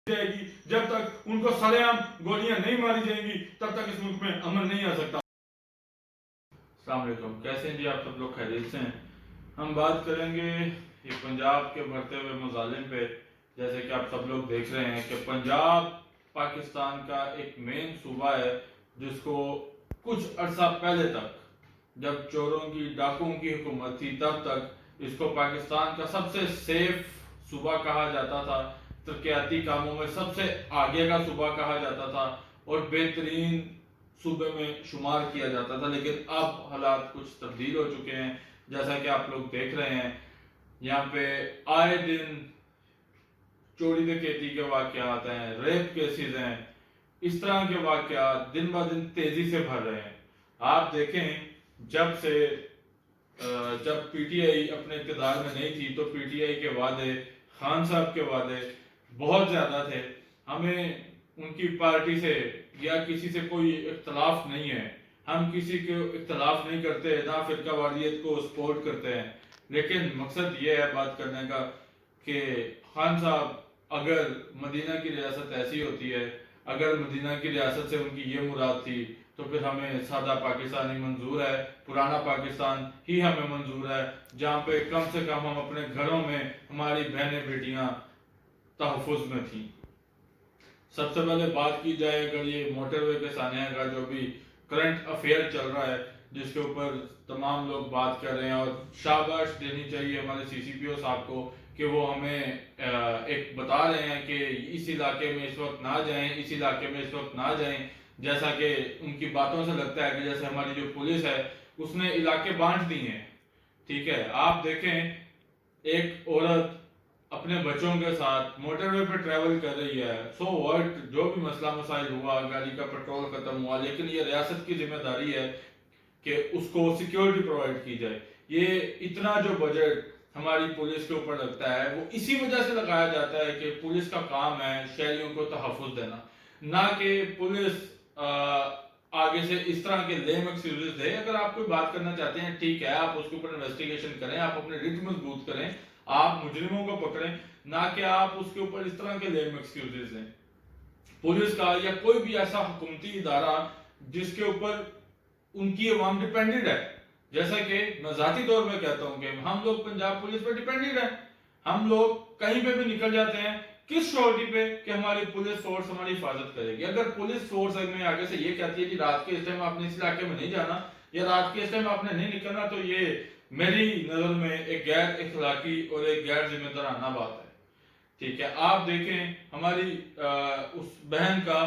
जाएगी। जब तक उनको सरेआम गोलियां नहीं मारी जाएंगी तब तक इस मुल्क में अमन नहीं आ सकता। अस्सलाम वालेकुम, कैसे हैं जी आप सब लोग? खैरियत से हैं? हम बात करेंगे ये पंजाब के बढ़ते हुए मजालिम पे। जैसे कि आप सब लोग देख रहे हैं कि पंजाब पाकिस्तान का एक मेन सूबा है जिसको कुछ अरसा पहले तक, जब चोरों की डाकुओं की हुकूमत थी, तब तक इसको पाकिस्तान का सबसे सेफ सूबा कहा जाता था, तरक्याती कामों में सबसे आगे का सूबा कहा जाता था और बेहतरीन सूबे में शुमार किया जाता था। लेकिन अब हालात कुछ तब्दील हो चुके हैं। जैसा कि आप लोग देख रहे हैं, यहाँ पे आए दिन चोरी डकैती के वाकयात हैं, रेप केसेस हैं, इस तरह के वाकयात दिन ब दिन तेजी से बढ़ रहे हैं। आप देखें, जब पीटीआई अपने इक़्तिदार में नहीं थी तो पीटीआई के वादे, खान साहब के वादे बहुत ज्यादा थे। हमें उनकी पार्टी से या किसी से कोई इख्तलाफ नहीं है, हम किसी के इख्तलाफ नहीं करते, ना फिरकावारियत को सपोर्ट करते हैं। लेकिन मकसद ये है बात करने का कि खान साहब, अगर मदीना की रियासत ऐसी होती है, अगर मदीना की रियासत से उनकी ये मुराद थी, तो फिर हमें सादा पाकिस्तान ही मंजूर है, पुराना पाकिस्तान ही हमें मंजूर है, जहाँ पे कम से कम हम अपने घरों में हमारी बहनें बेटियां तहफ़्फ़ुज़ में थी। सबसे पहले बात की जाए अगर ये मोटरवे के सानिया का जो भी करंट अफेयर चल रहा है, जिसके ऊपर तमाम लोग बात कर रहे हैं, और शाबाश देनी चाहिए हमारे सीसीपीओ साहब को कि वो हमें एक बता रहे हैं कि इस इलाके में इस वक्त ना जाएं, इस इलाके में इस वक्त ना जाएं। जैसा कि उनकी बातों से लगता है कि जैसे हमारी जो पुलिस है उसने इलाके बांट दिए हैं। ठीक है, आप देखें, एक औरत अपने बच्चों के साथ मोटरवे पर ट्रैवल कर रही है, सो व्हाट, जो भी मसला मसाइल हुआ, गाड़ी का पेट्रोल खत्म हुआ, लेकिन ये रियासत की जिम्मेदारी है कि उसको सिक्योरिटी प्रोवाइड की जाए। ये इतना जो बजट हमारी पुलिस के ऊपर लगता है वो इसी वजह से लगाया जाता है कि पुलिस का काम है शहरियों को तहफ़्फ़ुज़ देना, ना कि पुलिस आगे से इस तरह के लेम एक्सक्यूजेस दे। अगर आप कोई बात करना चाहते हैं, ठीक है, आप उसके ऊपर इन्वेस्टिगेशन करें, आप अपने रिट मजबूत करें, आप मुजरिमों को पकड़ें, ना कि आप उसके ऊपर इस तरह के लेम एक्सक्यूजेस दें। पुलिस का या कोई भी ऐसा हुकूमती इदारा जिसके ऊपर उनकी अवाम डिपेंडेंट है, जैसा कि मैं जाती तौर पर कहता हूं कि हम लोग पंजाब पुलिस पर डिपेंडेंट है। हम लोग कहीं पे भी निकल जाते हैं किस श्योरिटी पे कि हमारी पुलिस फोर्स हमारी हिफाजत करेगी। अगर पुलिस फोर्स में आगे से ये कहती है कि रात के इस टाइम आपने इस इलाके में नहीं जाना या रात के इस टाइम आपने नहीं निकलना, तो ये मेरी नजर में एक गैर इखलाकी और एक गैर जिम्मेदाराना बात है। ठीक है, आप देखें हमारी उस बहन का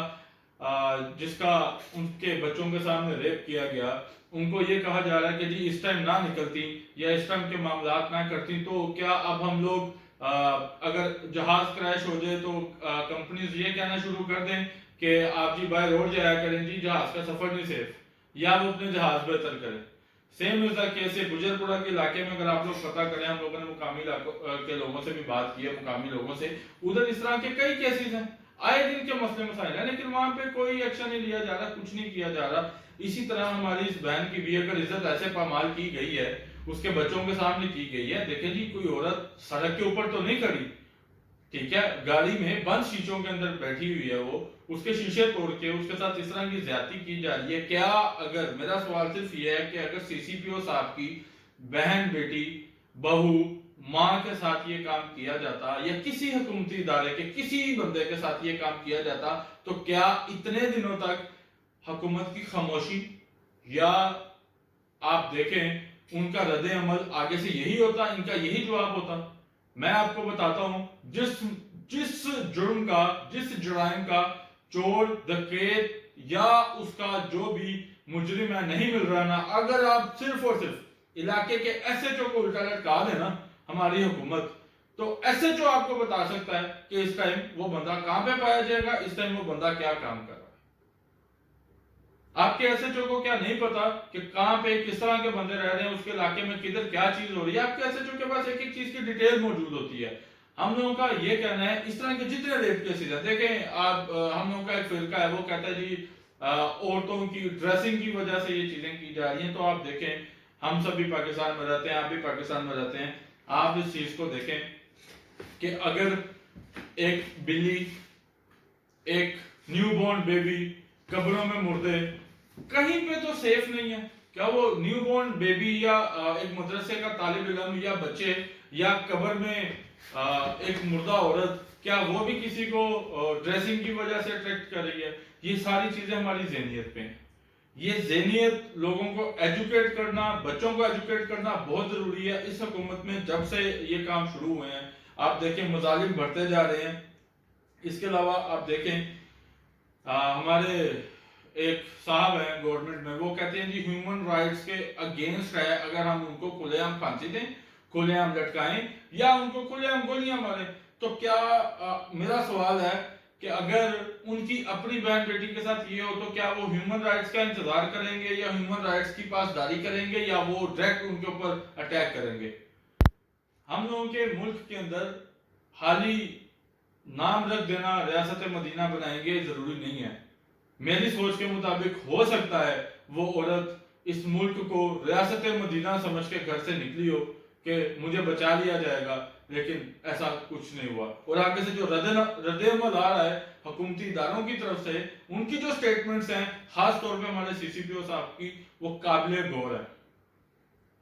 जिसका उनके बच्चों के सामने रेप किया गया, उनको ये कहा जा रहा है कि जी इस टाइम ना निकलती या इस टाइम के मामलात ना करती तो क्या अब हम लोग अगर जहाज क्रैश हो जाए तो कंपनीज ये कहना शुरू कर दें कि आप जी बाय रोड जाया करें, जी जहाज का सफर नहीं सेफ, या वो अपने जहाज बेहतर करें। सेम इज द केस है गुजरपुरा के इलाके में। अगर आप लोग पता करें, हम लोगों ने मुकामी इलाकों के लोगों से भी बात की है, मुकामी लोगों से, उधर इस तरह के कई केसेस हैं, आए दिन के मसले मसाइल है, लेकिन वहां पे कोई एक्शन नहीं लिया जा रहा, कुछ नहीं किया जा रहा। इसी तरह हमारी इस बहन की भी अगर इज्जत ऐसे पामाल की गई है, उसके बच्चों के सामने की गई है, देखें जी कोई औरत सड़क के ऊपर तो नहीं खड़ी, ठीक है, गाड़ी में बंद शीशों के अंदर बैठी हुई है, वो उसके शीशे तोड़ के उसके साथ इस तरह की ज्यादती की जा रही है। क्या अगर, मेरा सवाल सिर्फ ये है कि अगर सीसीपीओ साहब की बहन, बेटी, बहू, माँ के साथ ये काम किया जाता या किसी हुकूमती इदारे के किसी बंदे के साथ ये काम किया जाता, तो क्या इतने दिनों तक हुकूमत की खामोशी, या आप देखें उनका रद्द अमल आगे से यही होता, इनका यही जवाब होता? मैं आपको बताता हूं, जिस जुर्म का, जिस जुराइम का चोर, डकैत या उसका जो भी मुजरिम है नहीं मिल रहा ना, अगर आप सिर्फ और सिर्फ इलाके के एसएचओ को उल्टा लटका देना हमारी हुकूमत, तो एसएचओ आपको बता सकता है कि इस टाइम वो बंदा कहां पे पाया जाएगा, इस टाइम वो बंदा क्या काम कर रहा है। आपके एसएचओ को क्या नहीं पता कि कहां पे किस तरह के बंदे रह रहे हैं, उसके इलाके में किधर क्या चीज हो रही है? आपके एसएचओ के पास एक एक चीज की डिटेल मौजूद होती है। हम लोगों का ये कहना है, इस तरह के जितने रेप केसेस है, देखें आप, हम लोगों का एक फिरका है वो कहता है जी औरतों की ड्रेसिंग की वजह से ये चीजें की जा रही हैं। तो आप देखें, हम सब भी पाकिस्तान में रहते हैं, आप भी पाकिस्तान में रहते हैं, आप इस चीज को देखें कि अगर एक बिल्ली एक न्यू बॉर्न बेबी, कब्रों में मुर्दे, कहीं पे तो सेफ नहीं है। क्या वो न्यू बॉर्न बेबी या एक मदरसे का तालिब इल्म या बच्चे या कब्र में एक मुर्दा औरत, क्या वो भी किसी को ड्रेसिंग की वजह से अट्रैक्ट कर रही है? ये सारी चीजें हमारी ज़हनियत पे हैं। ये ज़हनियत लोगों को एजुकेट करना, बच्चों को एजुकेट करना बहुत ज़रूरी है। इस हुकूमत में जब से ये काम शुरू हुए हैं, आप देखें मजालिम बढ़ते जा रहे हैं। इसके अलावा आप देखें हमारे एक साहब हैं गवर्नमेंट में, वो कहते हैं जी ह्यूमन राइट्स के अगेंस्ट है अगर हम उनको खुलेआम फांसी दें, खुलेआम लटकाएं या उनको खुलेआम गोलियां मारें। तो क्या मेरा सवाल है कि अगर उनकी अपनी बहन बेटी के साथ ये हो तो क्या वो ह्यूमन राइट्स का इंतजार करेंगे या ह्यूमन राइट्स की पासदारी करेंगे या वो डायरेक्ट उनके ऊपर अटैक करेंगे? हम लोगों के मुल्क के अंदर हाली नाम रख देना रियासत मदीना बनाएंगे जरूरी नहीं है। मेरी सोच के मुताबिक हो सकता है वो औरत इस मुल्क को रियासत मदीना समझ के घर से निकली हो कि मुझे बचा लिया जाएगा, लेकिन ऐसा कुछ नहीं हुआ। और आगे से जो रद्द-ए-अमल आ रहा है हुकूमती इदारों की तरफ से, उनकी जो स्टेटमेंट्स हैं खास तौर पे हमारे सीसीपीओ साहब की, वो काबिले गौर है।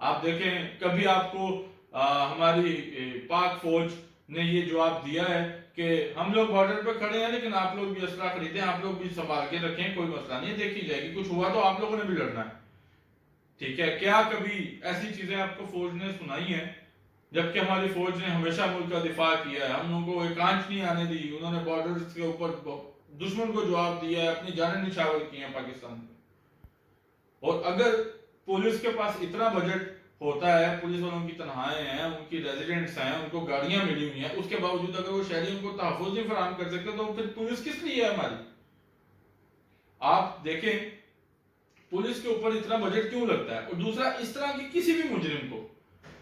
आप देखें कभी आपको हमारी पाक फौज ने ये जवाब दिया है कि हम लोग बॉर्डर पे खड़े हैं लेकिन आप लोग भी असला खरीदें, आप लोग भी संभाल के रखें, कोई मसला नहीं है, देखी जाएगी, कुछ हुआ तो आप लोगों ने भी लड़ना है। ठीक है, क्या कभी ऐसी चीजें आपको फौज ने सुनाई है? जबकि हमारी फौज ने हमेशा मुल्क का दिफा किया है, हम लोगों को एक आंच नहीं आने दी, उन्होंने बॉर्डर के ऊपर दुश्मन को जवाब दिया है, अपनी जानें निछावर की हैं पाकिस्तान में। और अगर पुलिस के पास इतना बजट होता है, पुलिस वालों की तनख्वाहें हैं, उनकी रेजिडेंट्स हैं, उनको गाड़ियां मिली हुई हैं, उसके बावजूद अगर वो शहरियों को तहफ़्फ़ुज़ नहीं फराहम कर सकते तो फिर पुलिस किस लिए है हमारी? आप देखें पुलिस के ऊपर इतना बजट क्यों लगता है? और दूसरा, इस तरह की किसी भी मुजरिम को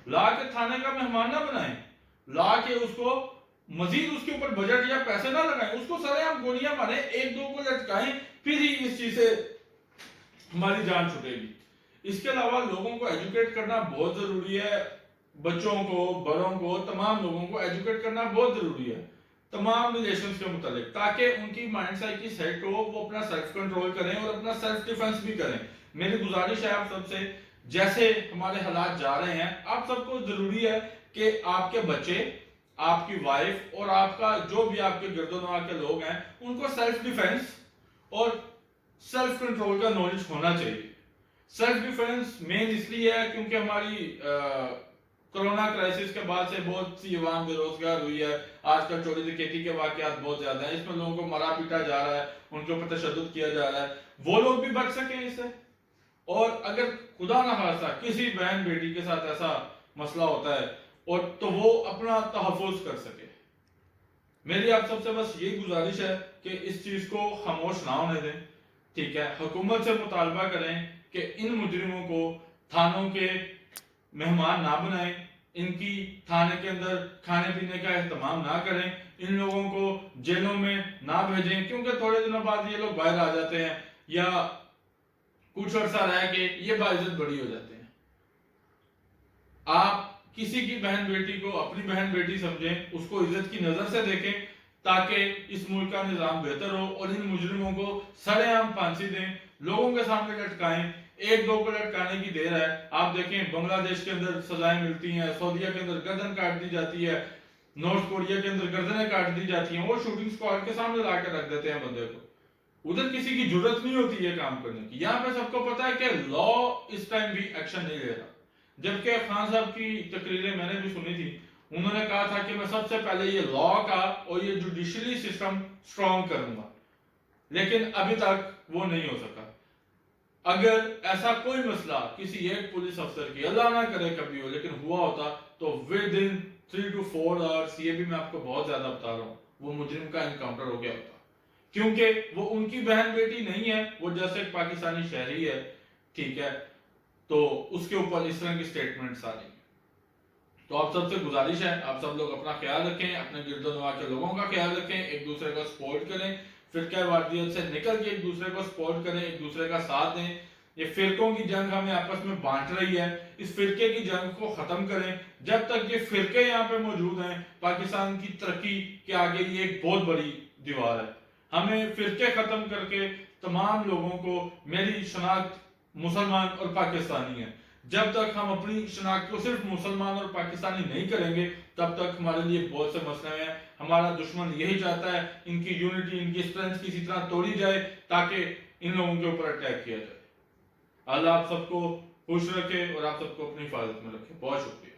ला के थाने का मेहमान ना बनाएं, ला के उसको मजीद उसके ऊपर बजट या पैसे ना लगाएं, उसको सरेआम गोलियां मारें, एक दो को लटकाएं, फिर ही इस चीज से हमारी जान छूटेगी। इसके अलावा लोगों को एजुकेट करना बहुत जरूरी है, बच्चों को, बड़ों को, तमाम लोगों को एजुकेट करना बहुत जरूरी है तमाम रिलेशंस के मुतालिक, ताकि उनकी माइंड साइकी सेट हो, वो अपना सेल्फ कंट्रोल करें और अपना सेल्फ डिफेंस भी करें। मेरी गुजारिश है आप सबसे, जैसे हमारे हालात जा रहे हैं, आप सबको जरूरी है कि आपके बच्चे, आपकी वाइफ और आपका जो भी आपके गिरदोनवा के लोग हैं, उनको सेल्फ डिफेंस और सेल्फ कंट्रोल का नॉलेज होना चाहिए। सेल्फ डिफेंस मेन इसलिए है क्योंकि हमारी कोरोना क्राइसिस के बाद से बहुत सी अवाम बेरोजगार हुई है, आजकल चोरी डकैती के वाकयात बहुत ज्यादा हैं, इसमें लोगों को मरा पीटा जा रहा है, उनके ऊपर तशद्दुद किया जा रहा है, वो लोग भी बच सके इससे। और अगर खुदा ना खास्ता किसी बहन बेटी के साथ ऐसा मसला होता है और तो वो अपना तहफ़्फ़ुज़ कर सके। मेरी आप सबसे बस यही गुजारिश है कि इस चीज को खामोश ना होने दें। ठीक है, हुकूमत से मुतालबा करें कि इन मुजरिमों को थानों के मेहमान ना बनाएं, इनकी थाने के अंदर खाने पीने का एहतमाम ना करें, इन लोगों को जेलों में ना भेजें, क्योंकि थोड़े दिनों बाद ये लोग बाहर आ जाते हैं या कुछ अर्सा रह के ये बाइज्जत बड़ी हो जाते हैं। आप किसी की बहन बेटी को अपनी बहन बेटी समझें, उसको इज्जत की नजर से देखें, ताकि इस मुल्क का निजाम बेहतर हो। और इन मुजरिमों को सरेआम फांसी दें, लोगों के सामने लटकाएं, एक दो को लटकाने की देर है। आप देखें बांग्लादेश के अंदर सजाएं मिलती हैं, सऊदीया के अंदर गर्दन काट दी जाती है, नॉर्थ कोरिया के अंदर गर्दनें काट दी जाती हैं, वो शूटिंग स्क्वाड के सामने ला कर रख देते हैं बंदे को। उधर किसी की जरूरत नहीं होती है काम करने की। यहाँ पे सबको पता है कि लॉ इस टाइम भी एक्शन नहीं ले रहा। जबकि खान साहब की तकरीरें मैंने भी सुनी थी, उन्होंने कहा था कि मैं सबसे पहले ये लॉ का और ये जुडिशरी सिस्टम स्ट्रॉन्ग करूंगा, लेकिन अभी तक वो नहीं हो सका। अगर ऐसा कोई मसला किसी एक पुलिस अफसर की, अल्लाह ना करे कभी हो, लेकिन हुआ होता तो विद इन 3 to 4 आवर्स, ये भी मैं आपको बहुत ज्यादा बता रहा हूँ, वो मुजरिम का एनकाउंटर हो गया होता, क्योंकि वो उनकी बहन बेटी नहीं है, वो जैसे एक पाकिस्तानी शहरी है, ठीक है, तो उसके ऊपर इस तरह की स्टेटमेंट्स आ रही है। तो आप सबसे गुजारिश है, आप सब लोग अपना ख्याल रखें, अपने गिरदोनवा के लोगों का ख्याल रखें, एक दूसरे का सपोर्ट करें, फिरका वारदियत से निकल के एक दूसरे को सपोर्ट करें, एक दूसरे का साथ दें। ये फिरकों की जंग हमें आपस में बांट रही है, इस फिरके की जंग को खत्म करें। जब तक ये फिरके यहाँ पे मौजूद हैं, पाकिस्तान की तरक्की के आगे ये एक बहुत बड़ी दीवार है। ہمیں فرقے ختم کر کے تمام لوگوں کو میری شناخت مسلمان اور پاکستانی ہے، جب تک ہم اپنی شناخت کو صرف مسلمان اور پاکستانی نہیں کریں گے تب تک ہمارے لیے بہت سے مسئلے ہیں۔ ہمارا دشمن یہی چاہتا ہے ان کی یونٹی، ان کی اسٹرینتھ کسی طرح توڑی جائے تاکہ ان لوگوں کے اوپر اٹیک کیا جائے۔ اللہ آپ سب کو خوش رکھے اور آپ سب کو اپنی حفاظت میں رکھے۔ بہت شکریہ۔